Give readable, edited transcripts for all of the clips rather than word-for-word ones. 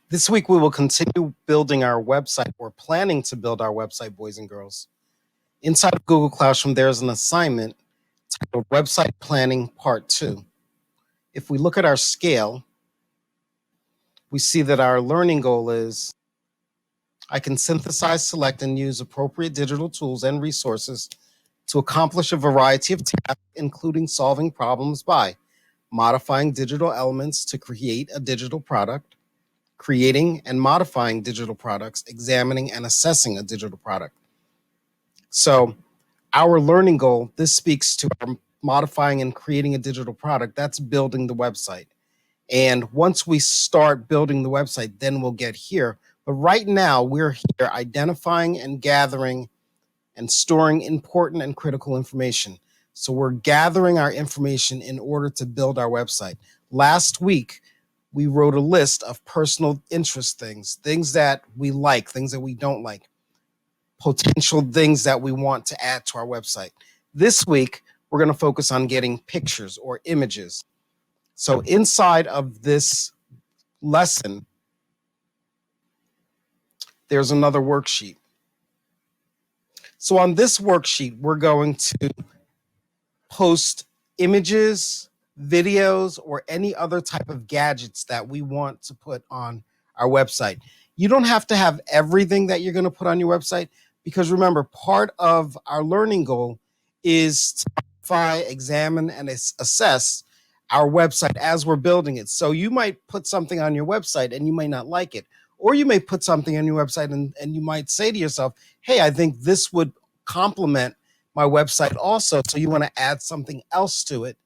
This week, we will continue building our website or planning to build our website, boys and girls. Inside of Google Classroom, there's an assignment titled Website Planning Part 2. If we look at our scale, we see that our learning goal is I can synthesize, select, and use appropriate digital tools and resources to accomplish a variety of tasks, including solving problems by modifying digital elements to create a digital product, creating and modifying digital products, examining and assessing a digital product. So our learning goal, this speaks to our modifying and creating a digital product. That's building the website. And once we start building the website, then we'll get here. But right now, we're here identifying and gathering and storing important and critical information. So we're gathering our information in order to build our website. Last week, we wrote a list of personal interest things that we like, things that we don't like, potential things that we want to add to our website. This week, we're going to focus on getting pictures or images. So inside of this lesson, there's another worksheet. So on this worksheet, we're going to post images, videos, or any other type of gadgets that we want to put on our website. You don't have to have everything that you're going to put on your website, because remember, part of our learning goal is to modify, examine, and assess our website as we're building it. So you might put something on your website and you might not like it. Or you may put something on your website and you might say to yourself, hey, I think this would complement my website also. So you want to add something else to it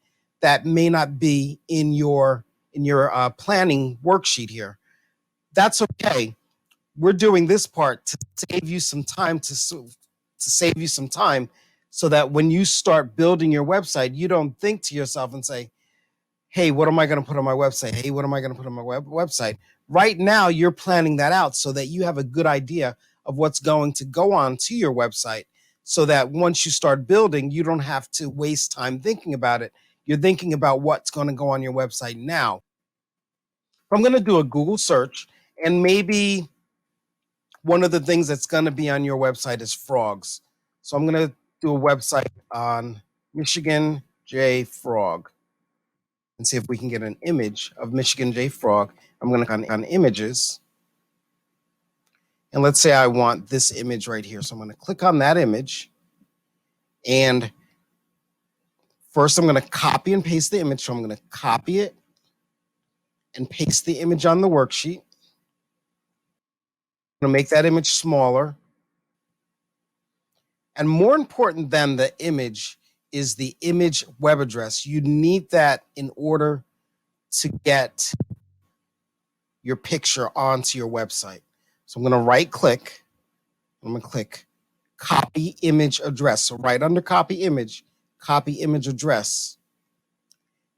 that may not be in your planning worksheet here. That's okay. We're doing this part to save you some time, so that when you start building your website, you don't think to yourself and say, hey, what am I going to put on my website? Hey, what am I going to put on my website? Right now, you're planning that out so that you have a good idea of what's going to go on to your website, so that once you start building, you don't have to waste time thinking about it. You're thinking about what's going to go on your website now. I'm going to do a Google search, and maybe one of the things that's going to be on your website is frogs. So I'm going to do a website on Michigan J Frog and see if we can get an image of Michigan J Frog. I'm going to click on images. And let's say I want this image right here. So I'm going to click on that image. And first, I'm going to copy and paste the image. So I'm going to copy it and paste the image on the worksheet. I'm going to make that image smaller. And more important than the image is the image web address. You need that in order to get your picture onto your website. So I'm going to right click. I'm going to click copy image address. So right under copy image address.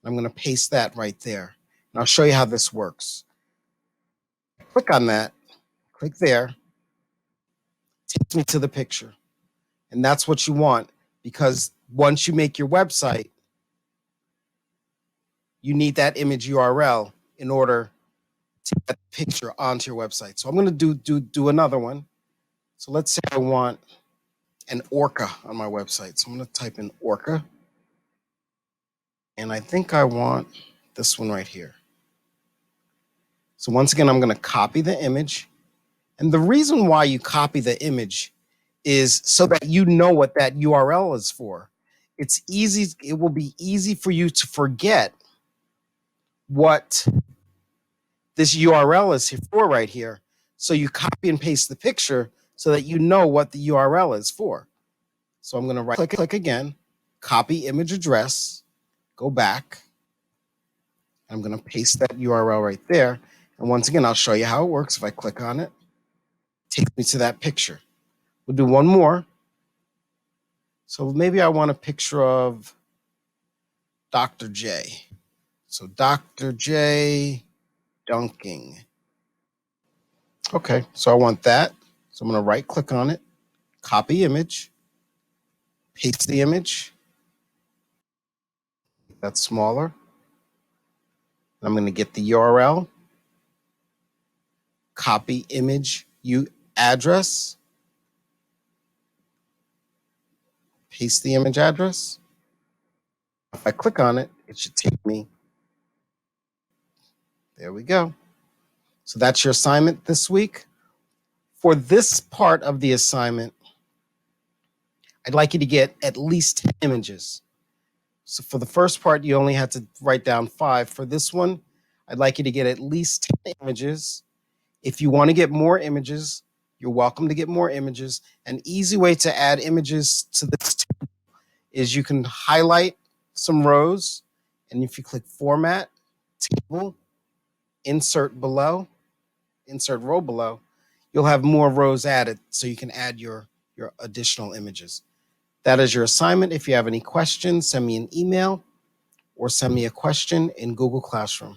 I'm going to paste that right there. And I'll show you how this works. Click on that, click there, takes me to the picture. And that's what you want, because once you make your website, you need that image URL in order to get the picture onto your website. So I'm going to do another one. So let's say I want an orca on my website. So I'm going to type in orca. And I think I want this one right here. So once again, I'm going to copy the image. And the reason why you copy the image is so that you know what that URL is for. It's easy. It will be easy for you to forget what this URL is for right here. So you copy and paste the picture so that you know what the URL is for. So I'm going to right click again, copy image address, go back. I'm going to paste that URL right there. And once again, I'll show you how it works. If I click on it, it takes me to that picture. We'll do one more. So maybe I want a picture of Dr. J. So Dr. J dunking. Okay, so I want that. So I'm going to right click on it, copy image, paste the image. That's smaller. I'm going to get the URL. copy image address, paste the image address. If I click on it, it should take me. There we go. So that's your assignment this week. For this part of the assignment, I'd like you to get at least 10 images. So for the first part, you only had to write down 5. For this one, I'd like you to get at least 10 images. If you want to get more images, you're welcome to get more images. An easy way to add images to this table is you can highlight some rows, and if you click Format, Table, Insert Below, Insert Row Below, you'll have more rows added so you can add your additional images. That is your assignment. If you have any questions, send me an email or send me a question in Google Classroom.